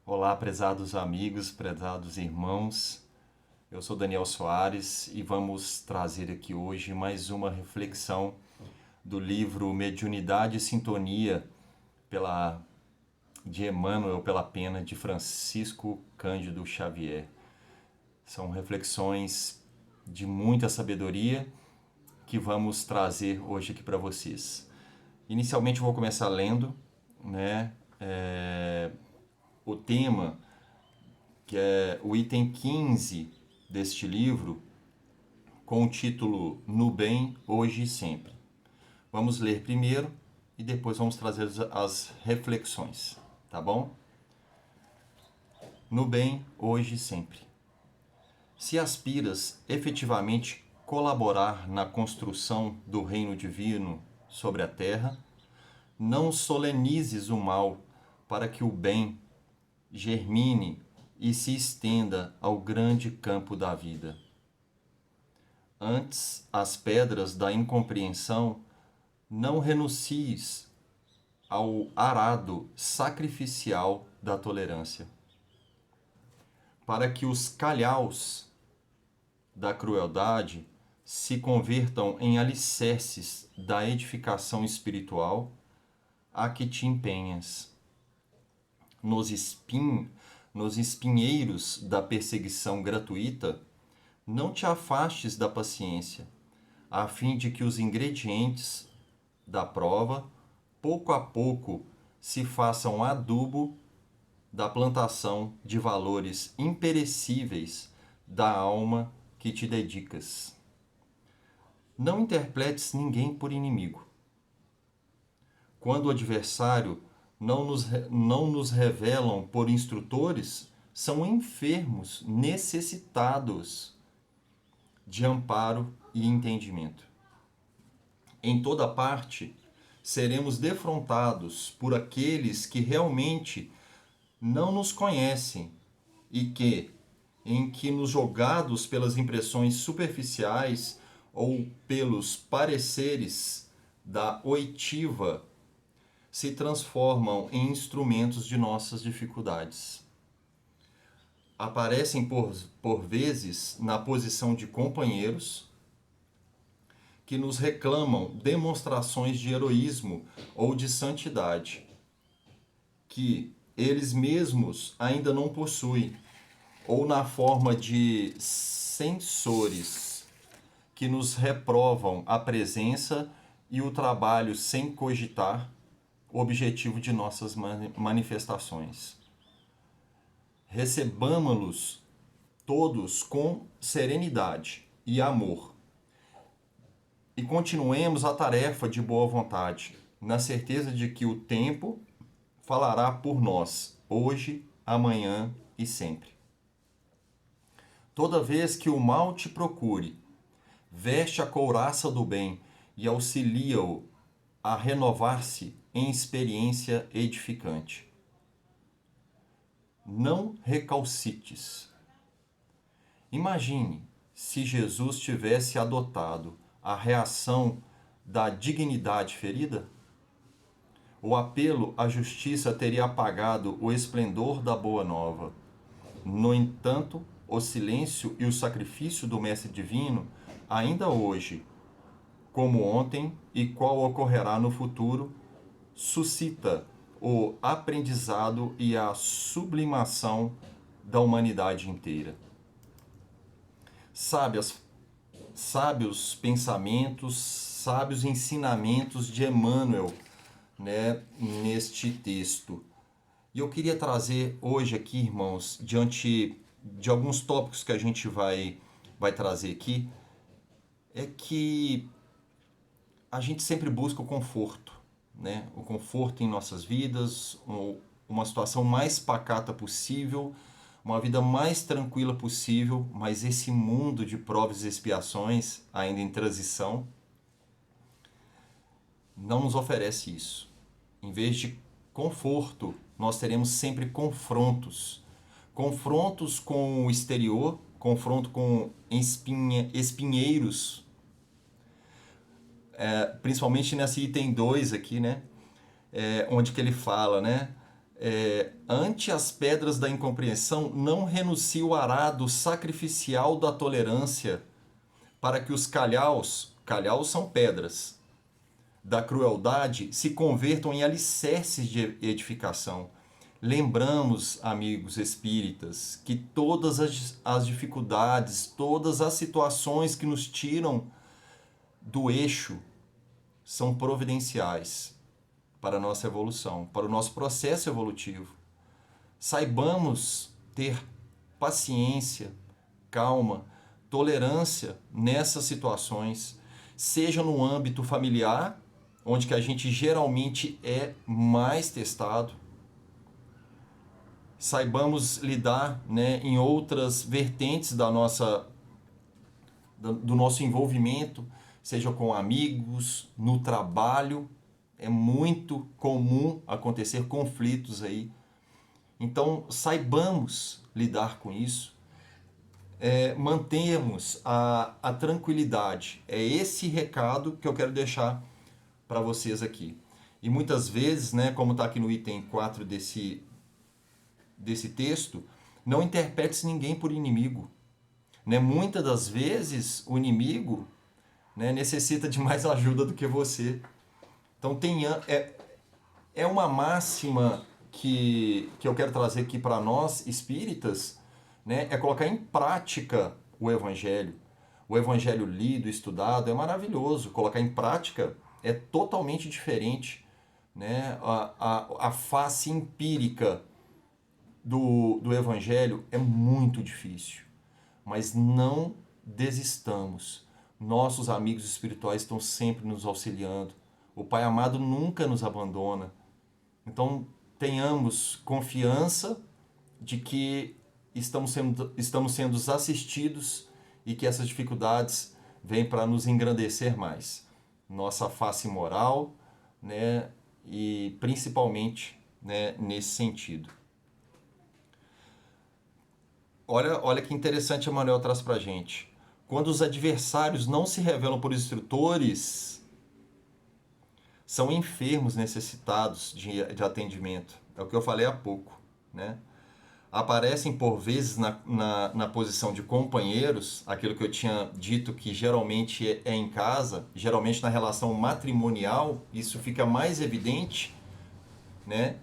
Olá, prezados amigos, prezados irmãos. Eu sou Daniel Soares e vamos trazer aqui hoje mais uma reflexão do livro Mediunidade e Sintonia pela de Emmanuel pela pena de Francisco Cândido Xavier. São reflexões de muita sabedoria que vamos trazer hoje aqui para vocês. Inicialmente eu vou começar lendo, né, o tema que é o item 15 deste livro, com o título No Bem, Hoje e Sempre. Vamos ler primeiro e depois vamos trazer as reflexões, tá bom? No bem, hoje e sempre. Se aspiras efetivamente colaborar na construção do reino divino sobre a terra, não solenizes o mal para que o bem germine e se estenda ao grande campo da vida. Antes, as pedras da incompreensão, não renuncies ao arado sacrificial da tolerância, para que os calhaus da crueldade se convertam em alicerces da edificação espiritual a que te empenhas. Nos espinheiros da perseguição gratuita, não te afastes da paciência, a fim de que os ingredientes da prova, pouco a pouco, se façam adubo da plantação de valores imperecíveis da alma que te dedicas. Não interpretes ninguém por inimigo. Quando o adversário não nos revelam por instrutores, são enfermos, necessitados de amparo e entendimento. Em toda parte, seremos defrontados por aqueles que realmente não nos conhecem e que, em que nos jogados pelas impressões superficiais ou pelos pareceres da oitiva, se transformam em instrumentos de nossas dificuldades. Aparecem por vezes na posição de companheiros que nos reclamam demonstrações de heroísmo ou de santidade, que eles mesmos ainda não possuem, ou na forma de censores que nos reprovam a presença e o trabalho sem cogitar o objetivo de nossas manifestações. Recebamos-los todos com serenidade e amor e continuemos a tarefa de boa vontade, na certeza de que o tempo falará por nós, hoje, amanhã e sempre. Toda vez que o mal te procure, veste a couraça do bem e auxilia-o a renovar-se em experiência edificante. Não recalcites. Imagine se Jesus tivesse adotado a reação da dignidade ferida. O apelo à justiça teria apagado o esplendor da boa nova. No entanto, o silêncio e o sacrifício do Mestre Divino, ainda hoje, como ontem e qual ocorrerá no futuro, suscita o aprendizado e a sublimação da humanidade inteira. Sábios pensamentos, sábios ensinamentos de Emmanuel, né, neste texto. E eu queria trazer hoje aqui, irmãos, diante de alguns tópicos que a gente vai trazer aqui, é que a gente sempre busca o conforto, né? O conforto em nossas vidas, uma situação mais pacata possível, uma vida mais tranquila possível, mas esse mundo de provas e expiações, ainda em transição, não nos oferece isso. Em vez de conforto, nós teremos sempre confrontos. Confrontos com o exterior, confronto com espinheiros, principalmente nesse item 2 aqui, né? Onde que ele fala, né? ante as pedras da incompreensão, não renuncia o arado sacrificial da tolerância, para que os calhaus são pedras, da crueldade se convertam em alicerces de edificação. Lembramos, amigos espíritas, que todas as dificuldades, todas as situações que nos tiram do eixo são providenciais para a nossa evolução, para o nosso processo evolutivo. Saibamos ter paciência, calma, tolerância nessas situações, seja no âmbito familiar, onde que a gente geralmente é mais testado. Saibamos lidar, né, em outras vertentes do nosso envolvimento, seja com amigos, no trabalho. É muito comum acontecer conflitos aí. Então, saibamos lidar com isso. Mantenhamos a tranquilidade. É esse recado que eu quero deixar para vocês aqui. E muitas vezes, né, como está aqui no item 4 desse texto, não interprete ninguém por inimigo. Né? Muitas das vezes o inimigo, né, necessita de mais ajuda do que você. Então é uma máxima que eu quero trazer aqui para nós espíritas, né, é colocar em prática o Evangelho. O Evangelho lido, estudado, é maravilhoso. Colocar em prática é totalmente diferente. Né? A face empírica do Evangelho é muito difícil. Mas não desistamos. Nossos amigos espirituais estão sempre nos auxiliando. O Pai amado nunca nos abandona. Então, tenhamos confiança de que estamos sendo assistidos e que essas dificuldades vêm para nos engrandecer mais. Nossa face moral, né, e principalmente, né, nesse sentido. Olha que interessante Emmanuel traz para a gente. Quando os adversários não se revelam por instrutores, são enfermos necessitados de atendimento. É o que eu falei há pouco. Né? Aparecem por vezes na posição de companheiros, aquilo que eu tinha dito que geralmente é em casa, geralmente na relação matrimonial, isso fica mais evidente, né?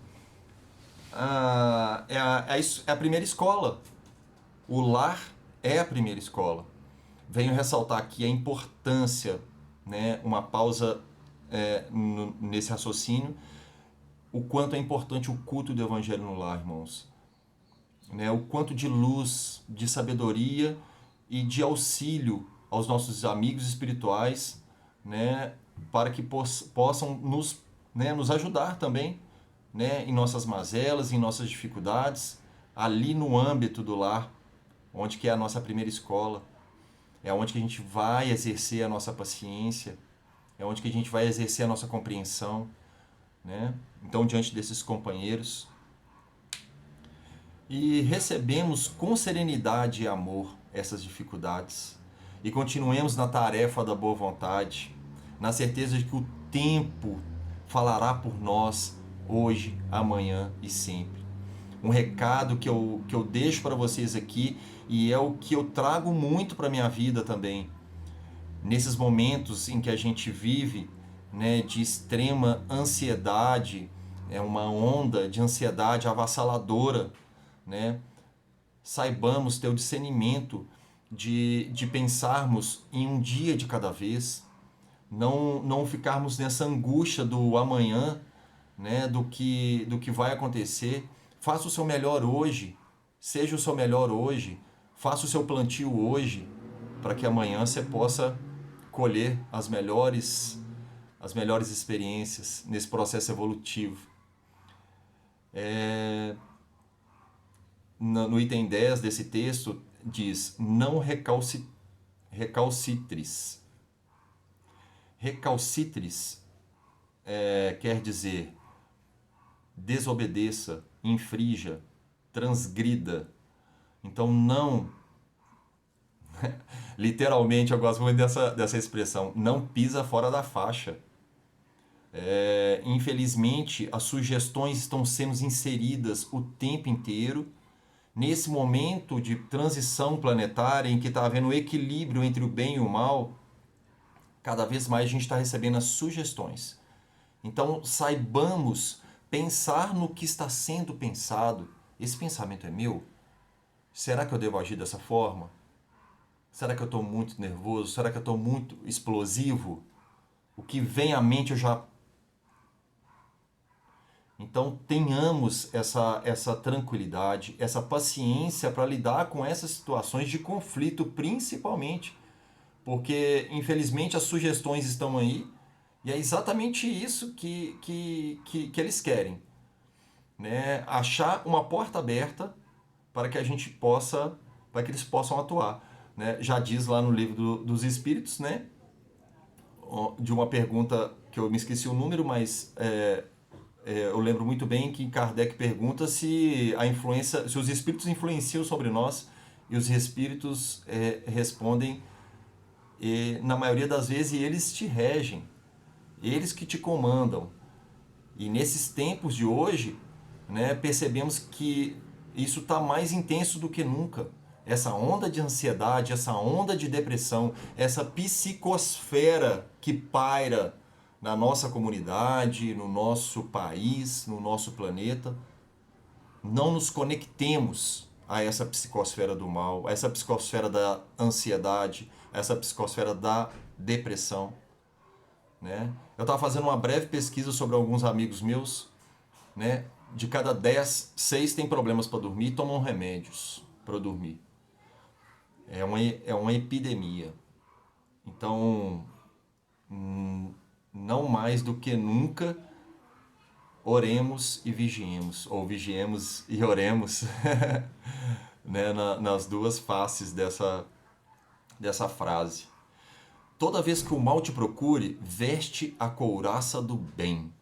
É a primeira escola. O lar é a primeira escola. Venho ressaltar aqui a importância, né, uma pausa nesse raciocínio, o quanto é importante o culto do Evangelho no lar, irmãos. Né, o quanto de luz, de sabedoria e de auxílio aos nossos amigos espirituais, né, para que possam nos ajudar também, né, em nossas mazelas, em nossas dificuldades, ali no âmbito do lar, onde que é a nossa primeira escola, é onde que a gente vai exercer a nossa paciência, é onde que a gente vai exercer a nossa compreensão, né? Então, diante desses companheiros, e recebemos com serenidade e amor essas dificuldades, e continuemos na tarefa da boa vontade, na certeza de que o tempo falará por nós, hoje, amanhã e sempre. Um recado que eu deixo para vocês aqui, e é o que eu trago muito para a minha vida também. Nesses momentos em que a gente vive, né, de extrema ansiedade, uma onda de ansiedade avassaladora, né, saibamos ter o discernimento de pensarmos em um dia de cada vez, não ficarmos nessa angústia do amanhã, né, do que vai acontecer. Faça o seu melhor hoje, seja o seu melhor hoje, faça o seu plantio hoje, para que amanhã você possa colher as melhores experiências nesse processo evolutivo. No item 10 desse texto diz: não recalcitres. Recalcitres quer dizer desobedeça, infrinja, transgrida. Então não, literalmente eu gosto muito dessa expressão, não pisa fora da faixa. Infelizmente, as sugestões estão sendo inseridas o tempo inteiro. Nesse momento de transição planetária, em que está havendo equilíbrio entre o bem e o mal, cada vez mais a gente está recebendo as sugestões. Então, saibamos pensar no que está sendo pensado. Esse pensamento é meu? Será que eu devo agir dessa forma? Será que eu estou muito nervoso? Será que eu estou muito explosivo? O que vem à mente eu já... Então tenhamos essa tranquilidade, essa paciência para lidar com essas situações de conflito, principalmente. Porque, infelizmente, as sugestões estão aí e é exatamente isso que eles querem. Né? Achar uma porta aberta para que a gente possa, para que eles possam atuar. Né? Já diz lá no livro dos Espíritos, né? De uma pergunta que eu me esqueci o número, mas eu lembro muito bem que Kardec pergunta se se os espíritos influenciam sobre nós, e os espíritos respondem, na maioria das vezes, eles te regem, eles que te comandam. E nesses tempos de hoje, né, percebemos que isso está mais intenso do que nunca. Essa onda de ansiedade, essa onda de depressão, essa psicosfera que paira na nossa comunidade, no nosso país, no nosso planeta. Não nos conectemos a essa psicosfera do mal, a essa psicosfera da ansiedade, a essa psicosfera da depressão. Né? Eu estava fazendo uma breve pesquisa sobre alguns amigos meus, né? De cada 10, 6 têm problemas para dormir e tomam remédios para dormir. É uma epidemia. Então, não mais do que nunca, oremos e vigiemos, ou vigiemos e oremos, né? Nas duas faces dessa frase. Toda vez que o mal te procure, veste a couraça do bem.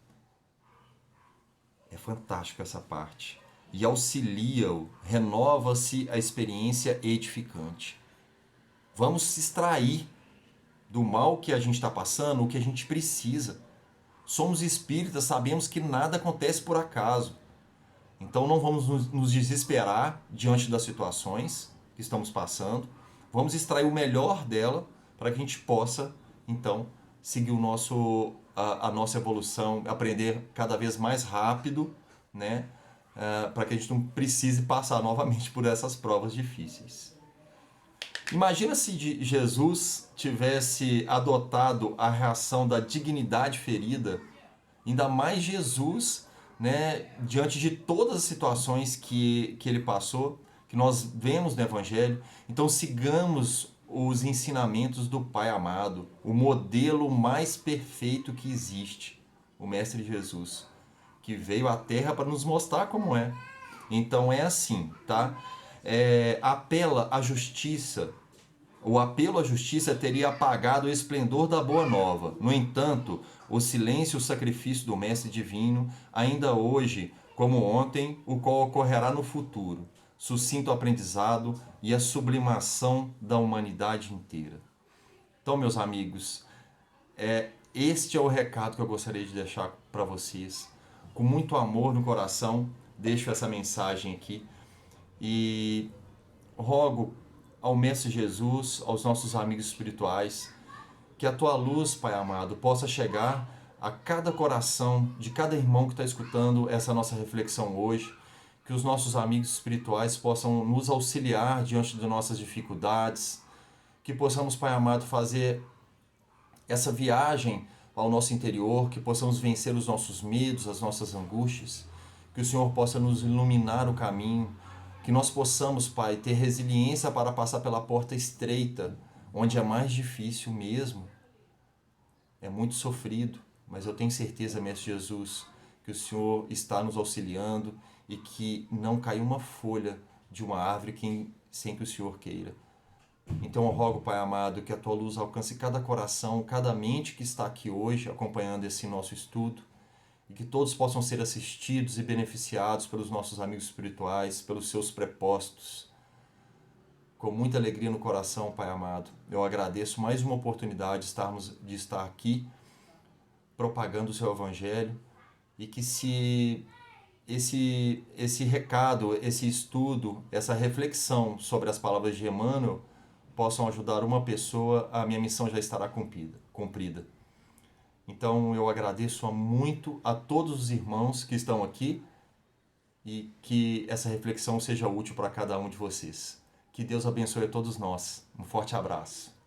É fantástico essa parte. E auxilia-o, renova-se a experiência edificante. Vamos se extrair do mal que a gente está passando, o que a gente precisa. Somos espíritas, sabemos que nada acontece por acaso. Então não vamos nos desesperar diante das situações que estamos passando. Vamos extrair o melhor dela para que a gente possa, então, seguir a nossa evolução, aprender cada vez mais rápido, né? Para que a gente não precise passar novamente por essas provas difíceis. Imagina se Jesus tivesse adotado a reação da dignidade ferida, ainda mais Jesus, né, diante de todas as situações que ele passou, que nós vemos no Evangelho. Então sigamos os ensinamentos do Pai amado, o modelo mais perfeito que existe, o Mestre Jesus, que veio à Terra para nos mostrar como é. Então é assim, tá? Apela à justiça. O apelo à justiça teria apagado o esplendor da boa nova. No entanto, o silêncio e o sacrifício do Mestre Divino, ainda hoje, como ontem, o qual ocorrerá no futuro, sucinto aprendizado e a sublimação da humanidade inteira. Então, meus amigos, este é o recado que eu gostaria de deixar para vocês. Com muito amor no coração, deixo essa mensagem aqui e rogo ao Mestre Jesus, aos nossos amigos espirituais, que a tua luz, Pai amado, possa chegar a cada coração de cada irmão que está escutando essa nossa reflexão hoje, que os nossos amigos espirituais possam nos auxiliar diante de nossas dificuldades, que possamos, Pai amado, fazer essa viagem ao nosso interior, que possamos vencer os nossos medos, as nossas angústias, que o Senhor possa nos iluminar o caminho, que nós possamos, Pai, ter resiliência para passar pela porta estreita, onde é mais difícil mesmo, é muito sofrido, mas eu tenho certeza, Mestre Jesus, que o Senhor está nos auxiliando e que não cai uma folha de uma árvore sem que o Senhor queira. Então eu rogo, Pai amado, que a tua luz alcance cada coração, cada mente que está aqui hoje acompanhando esse nosso estudo, e que todos possam ser assistidos e beneficiados pelos nossos amigos espirituais, pelos seus prepostos. Com muita alegria no coração, Pai amado, eu agradeço mais uma oportunidade de estar aqui propagando o seu evangelho e que se esse recado, esse estudo, essa reflexão sobre as palavras de Emmanuel possam ajudar uma pessoa, a minha missão já estará cumprida. Então eu agradeço muito a todos os irmãos que estão aqui e que essa reflexão seja útil para cada um de vocês. Que Deus abençoe a todos nós. Um forte abraço.